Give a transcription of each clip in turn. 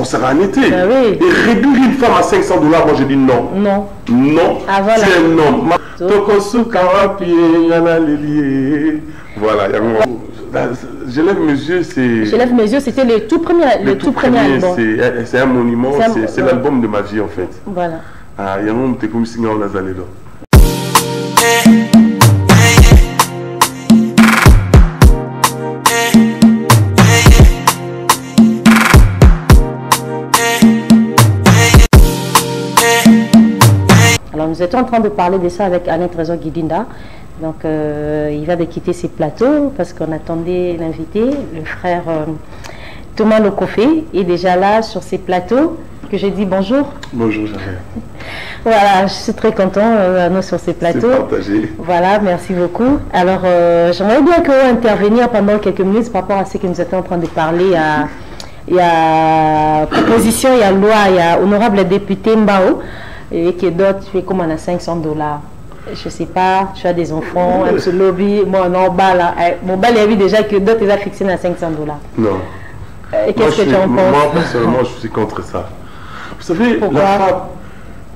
sera en été. Ben oui. Et réduire une femme à 500 $, moi je dis non. Non. Non. Ah, voilà. C'est un non. Voilà. Je lève mes yeux, c'est... Je lève mes yeux, c'était le tout premier album. C'est un monument, c'est l'album de ma vie en fait. Voilà. Ah, il y a un moment où comme si on a allé là. Alors nous étions en train de parler de ça avec Alain Trésor Guidinda. Donc il va de quitter ses plateaux parce qu'on attendait l'invité, le frère Thomas Lokofé est déjà là sur ses plateaux. Que j'ai dit bonjour. Bonjour, Javier. Voilà, je suis très content nous sur ces plateaux. C'est partagé. Voilà, merci beaucoup. Alors j'aimerais bien que vous intervenir pendant quelques minutes par rapport à ce que nous étions en train de parler. Il y a proposition, il y a loi, il y a honorable député Mbao et qui d'autres, tu es comme on a 500 $. Je sais pas, tu as des enfants, un seul lobby, moi non, là, mon bal, il y a vu déjà que d'autres les a fixés à 500 $. Non. Et qu'est-ce que tu en penses? Moi, personnellement, je suis contre ça. Vous savez,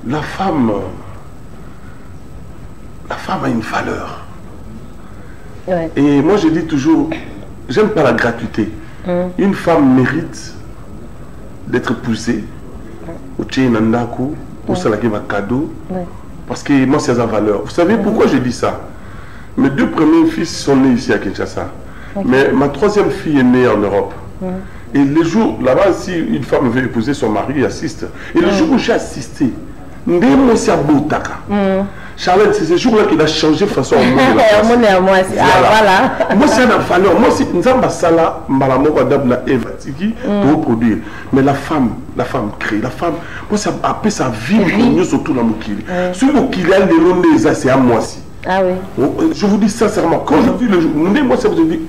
la femme a une valeur. Ouais. Et moi, je dis toujours, j'aime pas la gratuité. Une femme mérite d'être poussée au Tchénandaku, au Salakema cadeau, parce que moi, c'est sa valeur. Vous savez pourquoi je dis ça? Mes deux premiers fils sont nés ici à Kinshasa. Mais ma troisième fille est née en Europe. Et le jour, là-bas, si une femme veut épouser son mari, il assiste. Et le jour où j'ai assisté, Charlotte, c'est ce jour-là qu'il a changé de façon à moi, voilà. Moi, c'est une valeur. Moi, c'est une femme sala, pour produire. Mais la femme crée. La femme, moi, ça appelle sa vie, surtout dans mon kili. Si mon kili a des c'est à moi aussi. Ah oui. Je vous dis sincèrement, quand je vis le jour, moi, ça vous dit,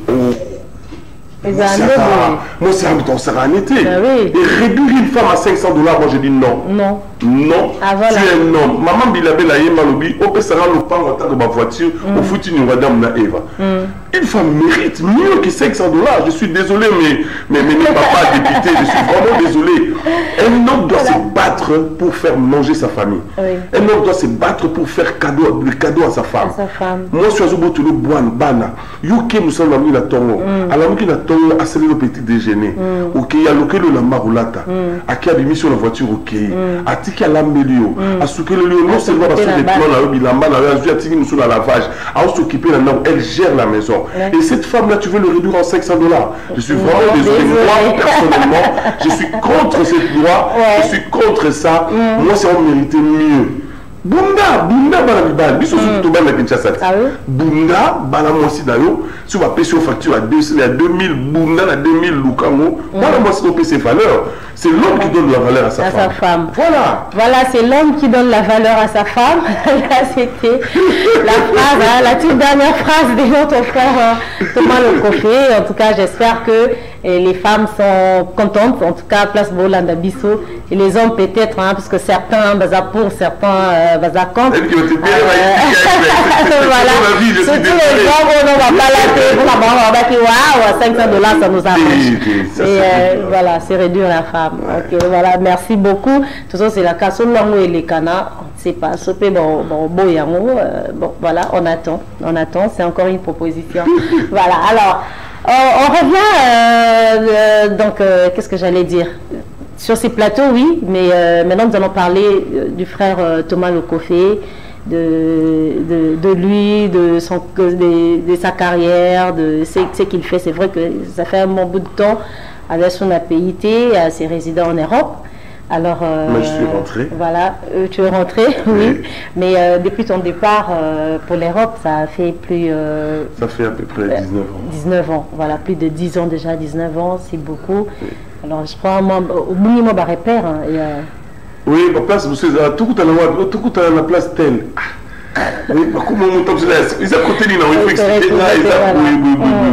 moi, c'est un sera en été. Et réduire une femme à 500 $, moi, je dis non. Non. Non. Tu es un homme. Maman Bilabé la yema lobi, on peut s'arrêter le pan de ma voiture, au foutu nous madame na Eva. Une femme mérite mieux que 500 $. Je suis désolé, mais papa député, je suis vraiment désolé. Un homme doit se battre pour faire manger sa famille. Un homme doit se battre pour faire le cadeau à sa femme. Moi, je suis à tout le bois, bana. Yoke nous sommes amis la tongo. Alors qu'il a tongo à le petit déjeuner. Ok, il y a le la marulata. À qui a mis sur la voiture, ok. À qui a l'ambelio. À ce que le lieu, non seulement parce que les plans, la lavage, à s'occuper elle gère la maison. Et cette femme-là, tu veux le réduire en 500 $. Je suis vraiment désolé. Moi, personnellement, je suis contre cette loi. Je suis contre ça. Moi, c'est on méritait mieux. Bunda banabibal, biso surtout ban na Kinshasa. Bunda bana mosi dayo, tu vas payer une facture à 2000 bunda à 2000 lukango. Voilà moi c'est payer ses valeurs. C'est l'homme qui donne la valeur à sa femme. Voilà, c'est l'homme qui donne la valeur à sa femme. Là, c'était la phrase, la toute dernière phrase de notre frère Thomas Lokofé. En tout cas, j'espère que les femmes sont contentes. En tout cas, place Bolanda Bissot. Et les hommes peut-être, parce que certains, pour certains, contre. Voilà. Surtout les hommes, on ne va pas la payer. Waouh, 500 $, ça nous arrange. Et voilà, c'est réduire la femme. Ok, voilà, merci beaucoup. De toute façon, c'est la cas sur l'angle et les canards. C'est pas sopé, bon, voilà, on attend, c'est encore une proposition. Voilà, alors, on revient, donc, qu'est-ce que j'allais dire? Sur ces plateaux, oui, mais maintenant nous allons parler du frère Thomas Lokofé, de lui, de sa carrière, de ce qu'il fait. C'est vrai que ça fait un bon bout de temps avec son APIT, ses résidents en Europe. Alors, moi, je suis rentré. Voilà, tu es rentré, oui. Mais depuis ton départ pour l'Europe, ça fait plus... ça fait à peu près 19 ans. 19 ans, voilà, plus de 10 ans déjà, 19 ans, c'est beaucoup. Oui. Alors, je crois, au minimum, à repère. Oui, ma place, vous savez, tout à la place telle. Oui, ils ont contenu, il faut expliquer là,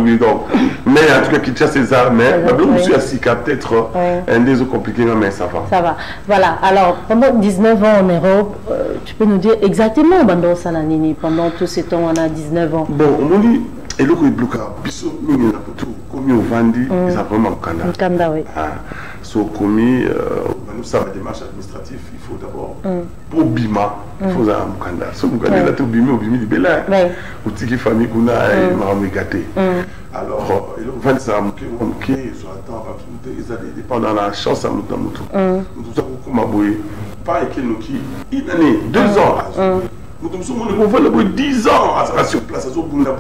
oui, donc. Mais en tout cas, Kinshasa, c'est ça, mais je suis assis qu'à peut-être un des autres compliqués, mais ça va. Ça va. Voilà, alors, pendant 19 ans en Europe, tu peux nous dire exactement, Bando Salanini, pendant tout ce temps, on a 19 ans. Bon, on dit, et le coup est bloqué, combien commis au Vandi, ils ont vraiment un Kanda, oui. So commis, nous ça la démarche administrative, il faut d'abord pour Bima, il faut un Mukanda. So Mukanda là tout Bima au Bima du Bela. Ou tiki famille kuna et m'a gâté. Alors le Vandi ça Muké, ils sont attend ils ont dépendant la chance à Muta Mutu. Nous avons comme aboué pas et nous qui une année 2 ans. Nous sommes on 10 ans à sur place à Bunda.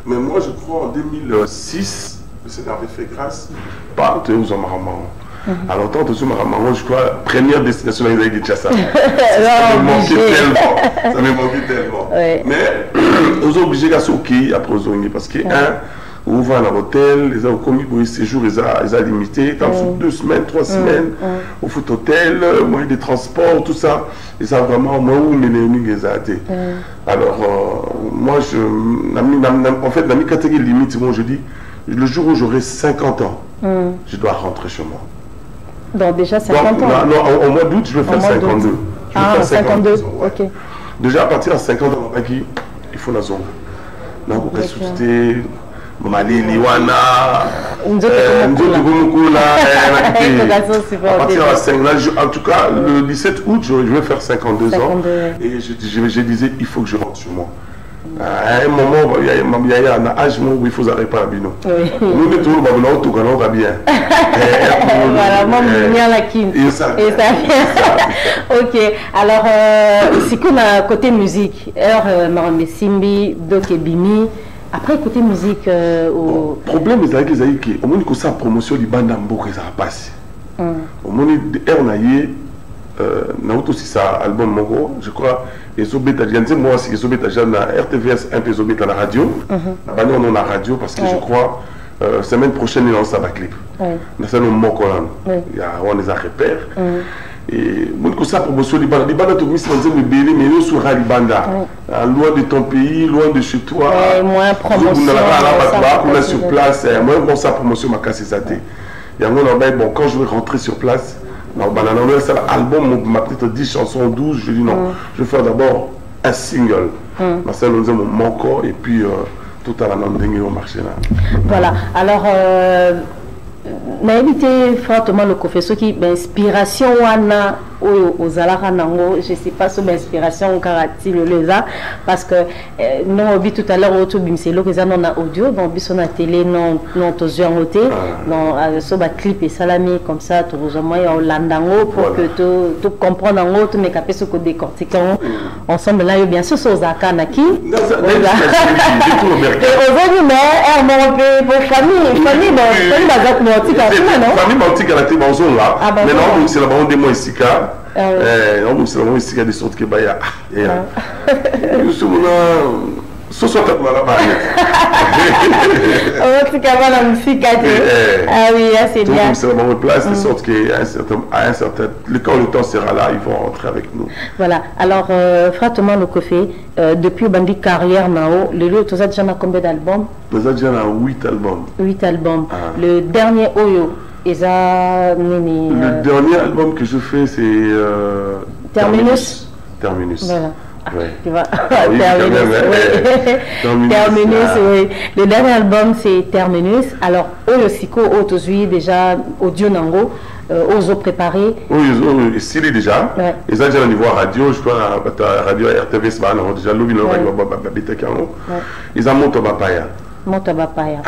Mais moi je crois en 2006 c'est avait fait grâce par aux Amaraman. Alors tant aux Amaraman, je crois première destination dans les Kinshasa. Ça me manquait tellement. Mais aux obligés à sauter après aux Ongi parce que on va à l'hôtel, les ont commis pour les séjours, ils ont limité, dans 2 semaines, 3 semaines, au foot hôtel, moyen de transport, tout ça, ils ont vraiment moi où les a été. Alors moi en fait dans mes catégories limites, moi je dis le jour où j'aurai 50 ans, je dois rentrer chez moi. Donc déjà 50 ans. Non, au mois d'août, je vais faire 52. Ah, 52, ok. Déjà à partir de 50 ans, il faut la zone. Donc, on peut susciter, Mali, Liwana, à partir de 5 ans, en tout cas, le 17 août, je vais faire 52 ans. Et je disais, il faut que je rentre chez moi. À un moment, il y a un âge où il faut arrêter par Bino. Nous, nous toujours tout le bien. Voilà, moi, je viens la kin. Et ça. Ok, alors, si on a côté musique, Marame Simbi, Doke Bimi, après côté musique. Le problème, c'est que au moins, que ça promotion du bandambo que ça passe. Au moins, on a aussi ça album Mongo, je crois. Et moi aussi, na RTVS un peu à la radio. On a la radio parce que je crois semaine prochaine il lance un clip. On a Mongo on les a repères. Et mon ça promotion du banda tout mis dans le bébé mais nous sur Ralibanda. Loin de ton pays, loin de chez toi. Moins promotion. On est sur place, moi bon ça promotion ma casse zaté. Et bon quand je vais rentrer sur place c'est l'album, ma petite 10 chansons, 12, je dis non, je vais faire d'abord un single. C'est mon manco et puis tout à la langue au marché là. Voilà, alors, on a évité fortement le confesseur qui inspiration aux Alaranango, je ne sais pas si l'inspiration caractère le là parce que nous on vit tout à l'heure autour c'est là que ça on a audio donc on a télé non tous en côté non sur bas clip et salami comme ça tout moins en landango pour que tout comprendre en autre mais capé ce que décortiquer ensemble là bien sûr sur Zakana qui et aujourd'hui mais on peut pour famille bon famille montique à la télé bonjour là mais non c'est la bande de moi ici car on c'est vraiment ici des sortes que baya nous sommes là ce soit la on tout cas la musique ah oui c'est bien c'est vraiment place de sorte que à un certain quand le temps sera là ils vont rentrer avec nous. Voilà alors Fratoma Lokofé depuis Bandi carrière nao le lieu tout ça déjà combien d'albums? Déjà 8 albums. 8 albums. Le dernier Oyo le dernier album que je fais c'est Terminus. Voilà. Tu vois, Terminus, oui. Le dernier album c'est Terminus. Alors, Oyosiko, aujourd'hui déjà audio nango, Ozo préparé. Oui, c'est déjà. Ils ont déjà au niveau radio, je crois, radio RTV, c'est déjà ils ont monté Bapaya. Montabapaya.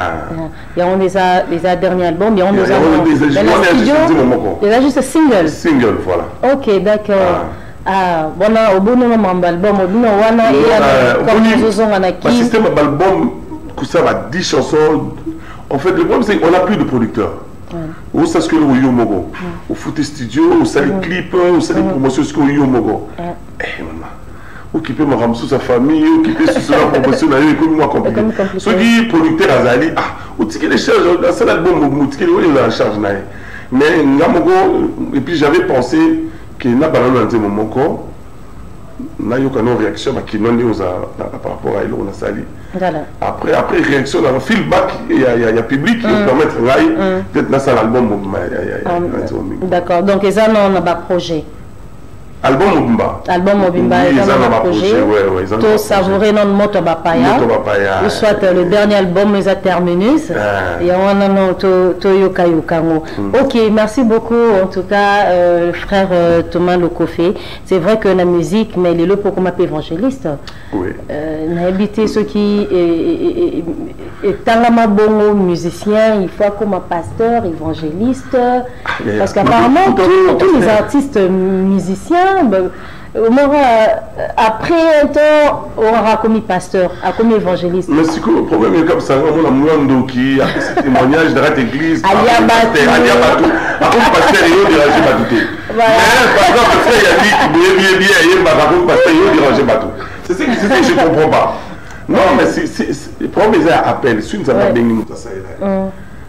Et on les a derniers albums, et on les a déjà juste single. Single, voilà. Ok, d'accord. Bon, au bout de mon album, au bout de wana comme nous avons un qui. Système d'album, ça va 10 chansons. En fait, le problème c'est qu'on n'a plus de producteurs. Ou ça ce que le Yomogo, au foot studio, au salle clip, au salle promotion ce que le Yomogo. Eh maman. Occupé ma rame sous sa famille, occupé sous la promotion, et comme moi compliqué. Ceux qui producteurs Azali, ou tiki les charges, c'est l'album ou tiki les la charge naï. Mais Namogo, et puis j'avais pensé que n'a pas dans mon corps, n'a eu aucune réaction qui n'en est par rapport à elle, on a sali. Après réaction, dans le feedback, il y a public qui permet de travailler, peut-être dans l'album. D'accord, donc ça, on a un projet. Album Mobimba. Album Mobimba, ils ont un projet. Tout savourer non Moto Bapaya. Ou soit le dernier album, les Terminus. Et on a Toyoka Yukango. Ok, merci beaucoup en tout cas, frère Thomas Lokofé. C'est vrai que la musique, mais il est là pour qu'on m'appelle évangéliste. Oui. On a habité ceux qui est un bon musicien, il faut comme un pasteur, évangéliste. Parce qu'apparemment, tous les artistes musiciens, après un temps, on aura commis pasteur, a commis évangéliste. Mais c'est quoi le problème? Il y a comme ça, on a Moulando qui a fait ce témoignage de l'église. Aliabatou. Pasteur, il y a dérangé Batou. Mais par exemple, le frère Yannick, il y a un pasteur, il y a dérangé Batou. C'est ce que je ne comprends pas. Non, mais c'est le problème, c'est appel. Si nous avons bien Moutasaïla.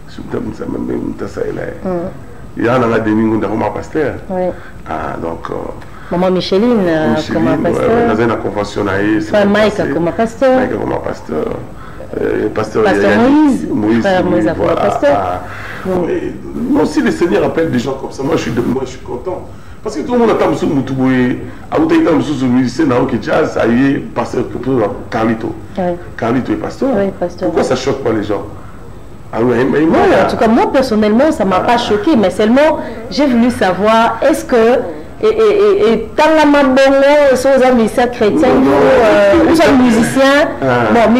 Si nous avons bien Moutasaïla. Il y a un demi de pasteur. Donc. Maman Micheline, comme un pasteur. Dans une convention, Mike comme un pasteur. Mike comme un pasteur. Pasteur Moïse. Frère Moïse comme un pasteur. Non, si le Seigneur appelle des gens comme ça, moi je suis content. Parce que tout le monde attend sur Moutouboui, à Outaïta, sur musicien, Naoki Jazz, ça y est, pasteur Carlito. Carlito est pasteur. Pourquoi ça ne choque pas les gens? En tout cas, moi personnellement, ça ne m'a pas choqué, mais seulement j'ai voulu savoir est-ce que et tant la mabongo sont des musiciens chrétiens ou sont musiciens bon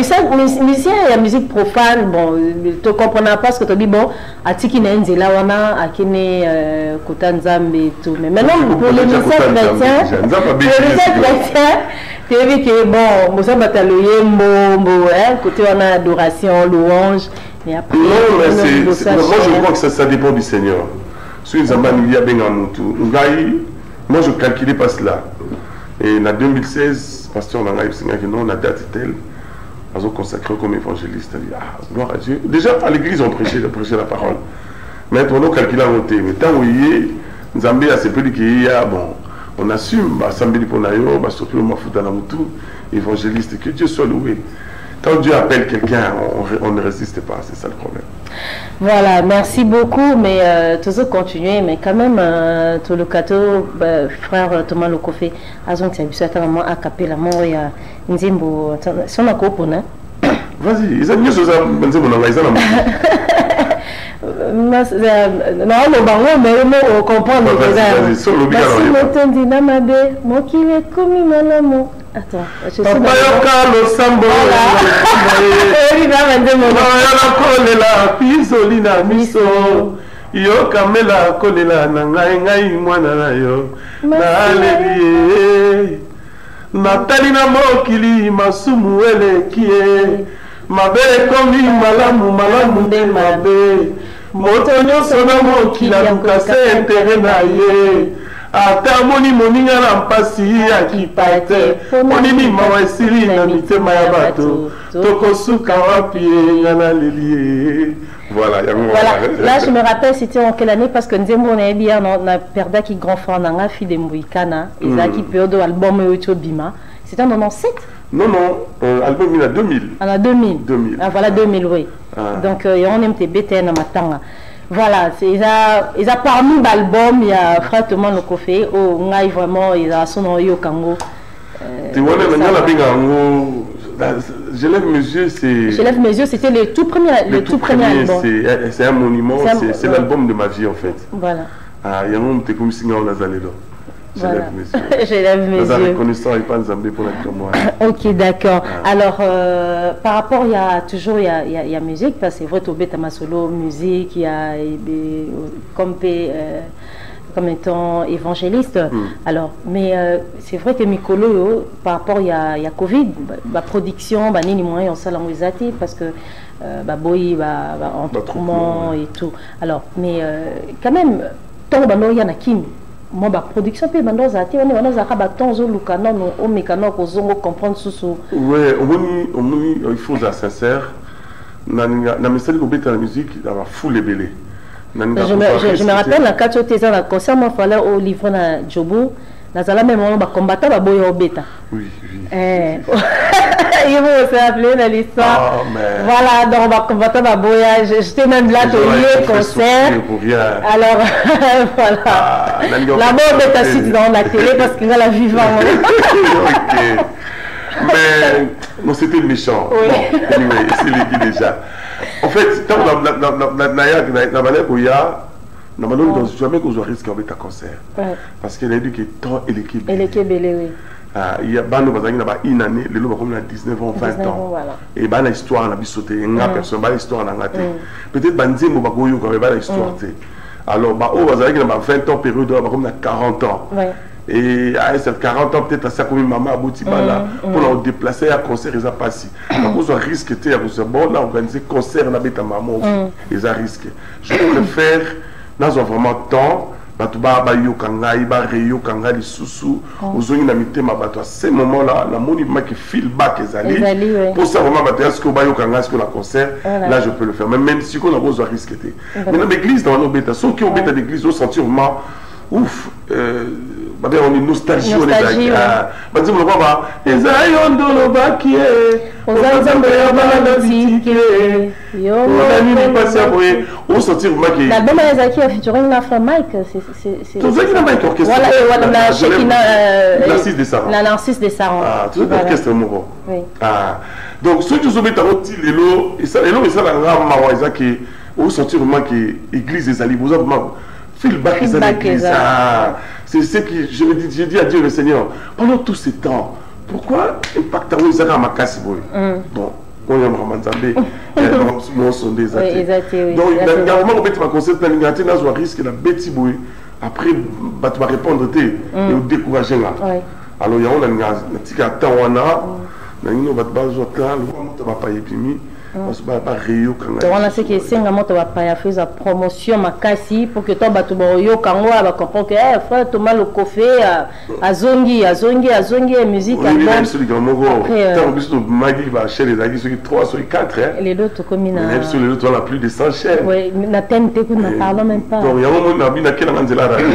musiciens et la musique profane bon tu comprends pas ce que tu dis bon à tiki na nzela wana akine kotanzambe et tout mais maintenant pour les musiciens chrétiens tu as vu que bon Moussa Bataloye Mbo côté on a adoration louange mais après non mais moi je crois que ça dépend du Seigneur si nous avons il y a bien un moutou moi, je ne calculais pas cela. Et en 2016, pasteur Nanga Ypsinga qui non, la date est telle, ils ont consacré comme évangéliste. Gloire à Dieu. Déjà, à l'église, on prêchait la parole. Mais on a calculé à monter. Mais tant où il est, Nzambé a peu qu'il y a, bon, on assume, Sambeli Ponayo, surtout le Mafuta Namutu, évangéliste, que Dieu soit loué. Quand Dieu appelle quelqu'un, on ne résiste pas, c'est ça le problème. Voilà, merci beaucoup, mais toujours continuer, mais quand même, tout le cadeau, frère Thomas Lokofé, Azon Tiabiso, à capé la mort, il y a Nzimbo, son accoupon, hein? Vas-y, ils ont mieux chose à Nzimbo, non, ils ont non, le baron, mais on comprend le vas-y, sur le bilan. Merci, Motendi Namabe, moi qui vais commis mon amour. Attends, je sais pas. Papa Sambo. Kolela pisolina miso. Yo kamela kolela na ngai mwana na yo. Na alelie. Natali na mokili masumu elekie. Mabe komi malamu de mabe. Moto nyonso na mokili akukase intere na ye. Ata moni moninga na mpasi akipa te monini mawa esili na mitema ya bato tokosuka wapi ngana lelie. Voilà. Là je me rappelle c'était en quelle année parce que Nzembo on est bien on a perdu qui grand frère nanga fille de Mouikana et ça qui période album Yocho Bima c'était en 97. Non album il a 2000. En 2000. Ah voilà 2000 oui. Donc on aime tes BTN à matanga. Voilà, ils a parmi l'album, il y a Frère Thomas Lokofé, où on a vraiment, il a son oyo Kango. Tu vois, je lève mes yeux, c'est... Je lève mes yeux, c'était le tout premier album. C'est un monument, c'est l'album de ma vie en fait. Voilà. Il y a un moment où tu es comme si on a zalé là. Je lève mes yeux. Je lève mes yeux. Reconnaissant et pas Nzambé pour être comme moi. Ok, d'accord. Alors, par rapport, il y a toujours il y a musique, parce que c'est vrai, tu as ma solo musique, il y a comme étant évangéliste. Alors, mais c'est vrai que Mikolo, par rapport, il y a Covid, la production, ni moins, on s'est l'envisagé parce que boy, entraînement et tout. Alors, mais quand même, tant il y en a qui moi la production peut maintenant zati on est zaka ba tonzo lukana no o mekano ko zongo comprendre sous ouais il faut être sincère na message ko beta la musique la foule belé je me rappelle la 4 ans la concert moi fallait au livre na Jobo nazala même on va combattre ba boya obeta. Oui, oui. Il faut se rappeler dans l'histoire. Oh, mais... Voilà, donc on va combattre ba boya. J'étais même là au concert. Alors voilà. La mort obeta suite dans la télé parce qu'il a la vivant. Ok. Mais non, c'était méchant. Oui. Bon, anyway, c'est lui déjà. En fait, quand la manière qu'il y a, normalement, dans jamais qu'on soit risque avec un concert. Parce qu'il a dit que tant et l'équipe. Et l'équipe, oui. Il y a une année, les loups ont 19 ans, 20 ans. Voilà. Et ben l'histoire n'a pas sauté. Il y a personne, l'histoire n'a pas été. Peut-être Banzi m'a pas eu quand même l'histoire. Alors, bah, oh, vous avez 20 ans, période, on a 40 ans. Et à 40 ans, peut-être à ça comme maman à Boutibala pour nous déplacer à concert, ils ont passé. Donc, on risque de dire, bon, là, organiser concert, on a mis ta maman, ils ont risqué. Je préfère, dans un vraiment temps, batuba ba yokanga iba reyokanga li susu ozongi na mitema bato à ce moment là la monument qui feedback ezali pour ça vraiment bato est-ce que ba yokanga est-ce que la concert là je peux le faire même si on a besoin risquer mais dans l'église dans l'obéta ceux qui ont bêta d'église au sentir vraiment ouf on est nostalgie on est là bah dis moi pas ezayondo lobaki ozanzambe yabalotike yo on passe après au sentir vraiment que l'album Ezaki a featuring l'Afro Mike c'est tout ça qui n'a pas été orchestré voilà la Shekina Narcisse des Sarans la Narcisse des Sarans ah tout ça orchestre moro ah donc ceux qui ont bêta roti lelo et ça la rama wa Ezaki au sentir vraiment que église des ali vous avez feedback l'église c'est ce que j'ai dit à Dieu le Seigneur pendant tous ces temps. Pourquoi impact à Ouizaka Makasi boy? Bon, on y a Mamanzambé, mon son des athées. Donc, il y a un moment où tu vas concevoir que tu as un risque de la bêtise boy. Après, tu vas répondre et décourager là. Alors, il y a un petit temps où on a, il y a un petit on a ce qui est singulièrement tu vas pas faire la promotion makasi pour que toi batu boyo kango ba comprendre que eh frère Thomas le cofé azongi musique album celui qui mongo tant plus de magi va chez les amis ceux qui 3 ceux qui 4 les autres comme il a sur les autres on a plus de 100 chaînes oui na TNT que nous parlons même pas donc il y a un moment na bina quelle ngandela radio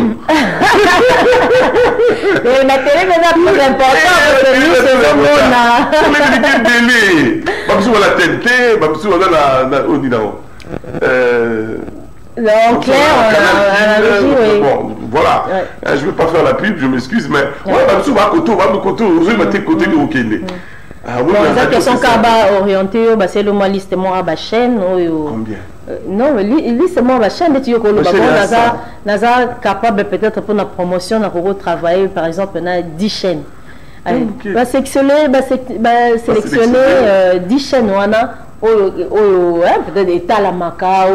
et la télé c'est plus important parce que nous c'est bon na on est délai pas sur la TNT en clair, bon, voilà. Je ne vais pas faire la pub, je m'excuse, mais ils sont orientés, c'est le moins liste moi à chaîne. Combien? Non, lui c'est moi à chaîne. Tu es capable peut-être pour la promotion, de travailler par exemple 10 chaînes. Sélectionner 10 chaînes peut-être état la maca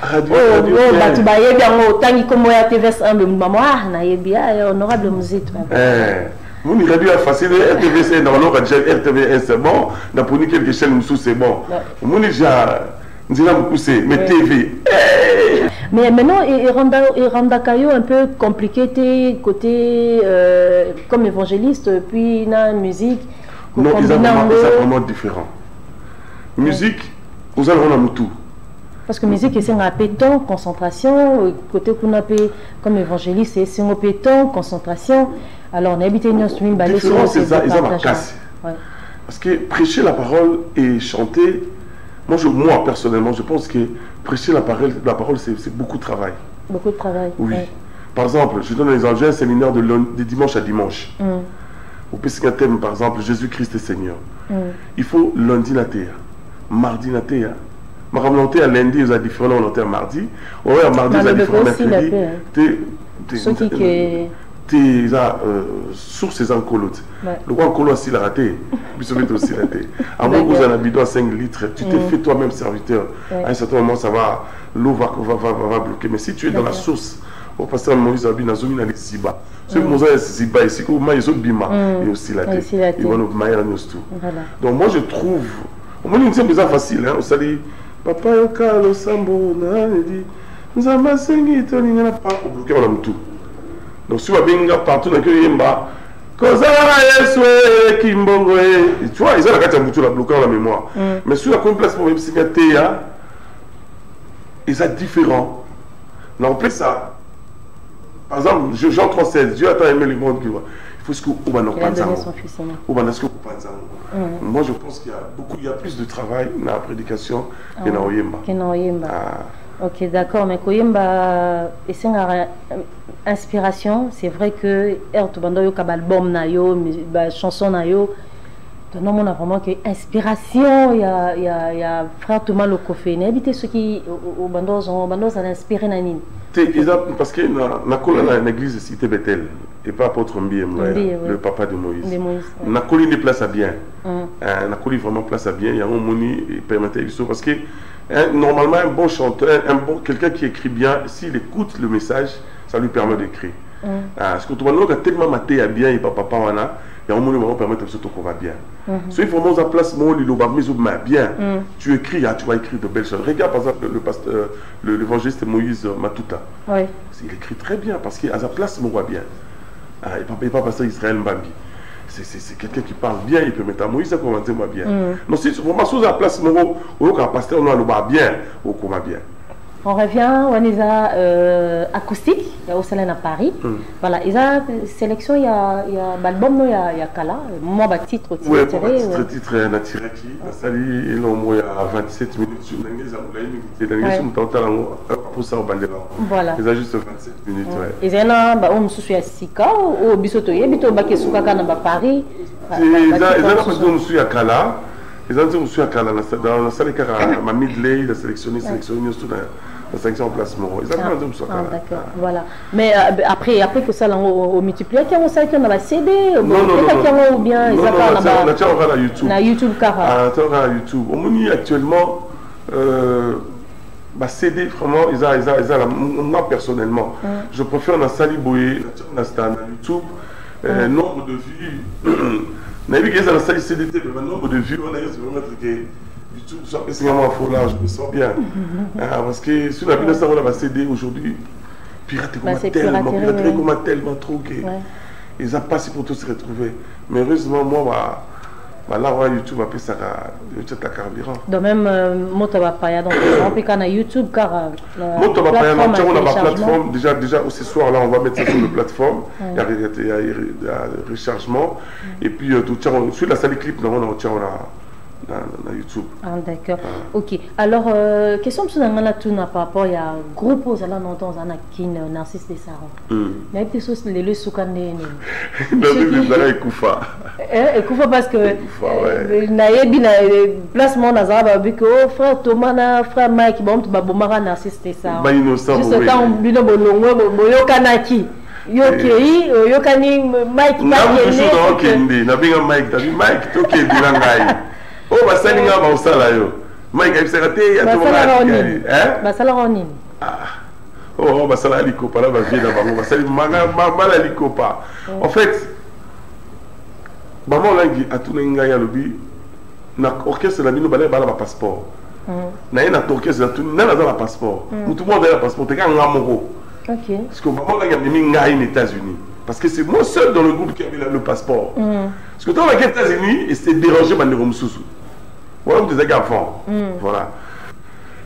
batu bayebi yango tangi komo ya TVS 1 maman na yebi honorable musique mon radio est facile RTVC normalement quand j'ai RTVS c'est bon na pour ni quelque chaîne sous c'est bon mon déjà nzela pousser mais TV mais maintenant il rend Kayo un peu compliqué côté comme évangéliste puis na musique non ils sont vraiment différents. Musique, vous allez voir tout. Parce que musique, c'est un péton, concentration. Côté qu'on a comme évangéliste, c'est un péton, concentration. Alors, on a habité une stream, balai sur c'est ça, ils ont cassé. Parce que prêcher la parole et chanter, moi personnellement, je pense que prêcher la parole c'est beaucoup de travail. Beaucoup de travail. Oui. Par exemple, je donne un exemple, j'ai un séminaire de dimanche à dimanche. Au petit thème, par exemple, Jésus-Christ est Seigneur. Il faut lundi la terre. Mardi na terre. Ma volonté à lundi ils ont différent volonté à mardi. Ouais mardi ils ont différent mercredi. T'es sur ces encolotes. Le roi encolo aussi l'a raté. Puis celui aussi raté. À moins que vous en avez bidon à 5 litres, tu t'es fait toi-même serviteur. À un certain moment ça va l'eau va bloquer. Mais si tu es dans la source, au pasteur Moïse Abi na zomi na les Ziba. Ce que Moïse Ziba ici, que moi ils ont bima et aussi la terre. Ils vont nous mailler nous tout. Donc moi je trouve au moins, c'est plus facile. On s'est dit, papa, le sambo, nous avons sengi, on n'a pas bloqué tout. Donc, si on a bien partout dans le Yemba, tu vois, ils ont la carte à la bloqué dans la mémoire. Mais sur la place pour même si ils sont différents. Non, en plus, ça, par exemple, Jean 3,16, Dieu a tant aimé le monde qu'il voit. Il faut que vous il a donné son fils. Moi, je pense qu'il y a plus de travail dans la prédication que dans Oyemba. Ok, d'accord, mais Koyemba, c'est une inspiration. C'est vrai que Ertubando yo album na yo, chanson na yo, non, on a vraiment que inspiration. Il y a frère Thomas Lokofé. N'habitez ceux qui au bandos ont inspiré Nanine. Parce que dans l'église de Cité Bethel et pas apôtre Mbiem, le papa de Moïse. Nakoli des places à bien. Nakoli vraiment place à bien. Il y a un moni permettait parce que normalement un bon chanteur, quelqu'un qui écrit bien, s'il écoute le message, ça lui permet d'écrire. Parce que tout le monde a tellement maté à bien et papa wana. Il y a un moment qui permet de se qu'on va bien. Si il faut que place bien, tu écris, tu vas écrire de belles choses. Regarde par exemple l'évangéliste Moïse Matuta. Il écrit très bien parce qu'à sa place, mon bien. Il pas pasteur Israël Mbambi. C'est quelqu'un qui parle bien, il peut mettre à Moïse à commenter bien. Non, si vraiment sous la place, mon pasteur nous a bien, au comment bien. On revient, on est à acoustique, il y a au Salon à Paris. Voilà, il y a sélection, il y a l'album, il y a Kala, moi, titre tiré. Oui, titre, il y a tiré qui, il y a 27 minutes, voilà. Il y a juste 27 minutes. Il y a un souci Sika, ou Bisoto, il y a un Bakesouka à Paris. Il y a un souci à Kala. Les gens qui sont à Kala, dans la salle de Midley, il a sélectionné la sélection en placement. Exactement, d'accord, voilà. Mais après que ça, on multiplie, il y a un CD, ou bien il y a YouTube. Na YouTube, YouTube. On actuellement, CD, vraiment, moi personnellement, je préfère dans Saliboye, dans YouTube, nombre de vues. On a vu que ça a CD, le nombre de vues, on a vraiment YouTube, c'est vraiment faux là, je me sens bien. Parce que si on a vu ça, on a CD aujourd'hui, pirater tellement trop que ils n'ont pas si pour tous se retrouver. Mais heureusement, moi, là, YouTube a fait ça à carburant. Donc même, moi, tu vas pas donc on peut quand YouTube, car moi, tu vas pas on a ma plateforme, déjà ce soir là, on va mettre ça sur la plateforme, il y a rechargement, et puis sur la salle clip, on a YouTube. D'accord. Ok. Alors, question de ce par rapport à un groupe aux allant dans un akin Narcisse des Sarons. Mais des choses les le soukandé. Ekoufa. Ekoufa parce que naïbi na placement nazaba biko frère Thomas frère Mike bon tu babomara Narcisse des Sarons. Ba innocent. Juste quand bino bolongo boyokanaki. Yokei yokani Mike ba kende. Na binga Mike to kende ngai. Oh, basali nga ba osala yo. Mike a te ya to ba. Basala ronin. Oh, basala likopa là ba vie na bango. Basali mala likopa. En fait, maman langi atuna nga ya lobi na orchestre la bino bala ba passeport. Na ina orchestre la tuna na za passeport. Tout le monde a passeport te ka nga moko. OK. Parce que maman langi a mis nga aux États-Unis. Parce que c'est moi seul dans le groupe qui avait le passeport. Parce que dans les États-Unis, il s'est dérangé par les Romsousou. Voilà, vous êtes enfants. Voilà.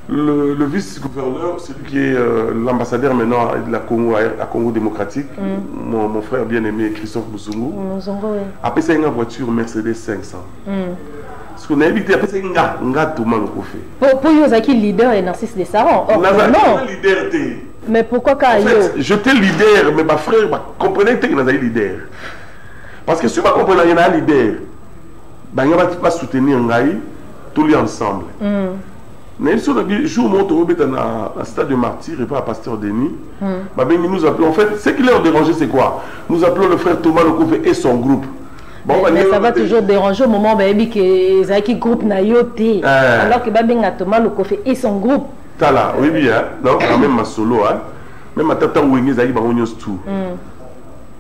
Le vice-gouverneur, celui qui est l'ambassadeur maintenant de la Congo, à Congo démocratique, mon frère bien-aimé Christophe Moussungou, après ça, il y a une voiture Mercedes 500. Parce qu'on a évité, après ça, il y a un tout le monde fait. Pour vous, qui leader et Narcisse des Sarons? Non, leader. Mais pourquoi quand en fait, je t'ai leader, mais ma frère, comprenez que tu es leader. Parce que si tu comprends qu'il y a un leader, il ne va pas soutenir tous les ensemble. Mais si le jour où on est dans un stade de martyr et pas à Pasteur Denis, nous appelons, en fait, ce qui leur dérangeait, c'est quoi? Nous appelons le frère Thomas Lokofé et son groupe. Bon, mais ça va toujours déranger au moment où il y a un groupe nayoté, alors que Thomas Lokofé et son groupe. Tala, oui bien, non, quand même ma solo, même ma tata où il y a un tout.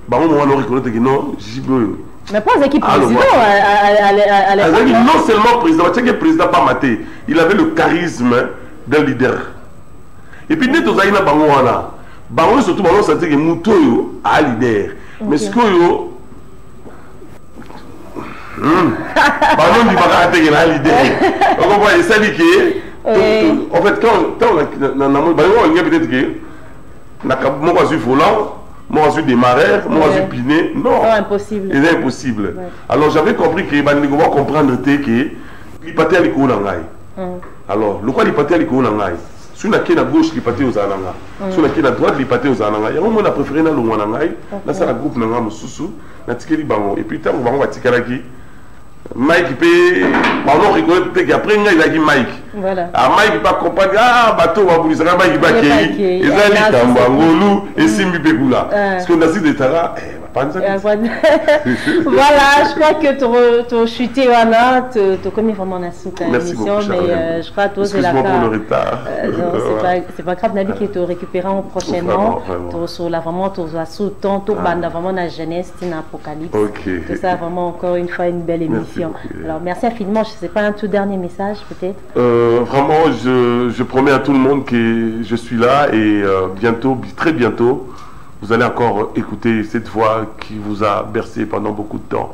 On va reconnaître que non, Jiboyo. Mais pas qui président à l'époque. Non seulement président, tu sais que président pas maté, il avait le charisme d'un leader. Et puis net aux aïna bangoana, bango surtout bango sentait que Moutoyo a leader. Mais ce que yo, bango dit bango qu'il a leader. On comprend ça dit que, en fait quand on a bango on y a peut-être que na moi volant. moi je suis démarreur, moi je suis piné. Non, impossible. C'est impossible. Alors j'avais compris que on va comprendre que l'hypathie à l'école en alors, le quoi l'hypathie à l'école en si on a qui à gauche l'hypathie aux ananga, si on a qui à droite l'hypathie aux ananga, il y a un moment on a préféré dans le wanangai, là c'est la groupe nanga mususu, na tikeli bango et puis tant on va tikalaki. Mike peut pardon reconnaître qu'après il a dit Mike. Voilà. Ah Mike pas comprendre bateau va bouger ça Mike va qui et ça dit tambangolu et simbi pekula. Parce qu'on a dit des tara voilà, je crois que tu as chuté, tu as commis vraiment un soutien à l'émission, mais je crois que c'est la pour le retard. C'est pas grave, Nabi, que tu récupérera prochainement. Tu as vraiment soutien, tu as vraiment la jeunesse, une apocalypse. Tout ça, vraiment, encore une fois, une belle émission. Alors, merci infiniment. Je ne sais pas, un tout dernier message, peut-être vraiment, je promets à tout le monde que je suis là et bientôt, très bientôt, vous allez encore écouter cette voix qui vous a bercé pendant beaucoup de temps.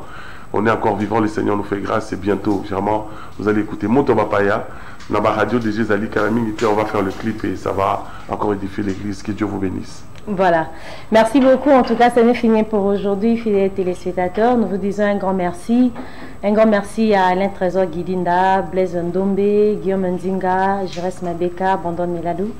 On est encore vivant, le Seigneur nous fait grâce et bientôt, vraiment, vous allez écouter Moto Bapaya, dans ma radio DG Zali Karaming, on va faire le clip et ça va encore édifier l'église. Que Dieu vous bénisse. Voilà. Merci beaucoup. En tout cas, ça n'est fini pour aujourd'hui, fidèles téléspectateurs. Nous vous disons un grand merci. Un grand merci à Alain Trésor Guidinda, Blaise Ndombe, Guillaume Nzinga, Jérès Mabeka, Bandon Meladou.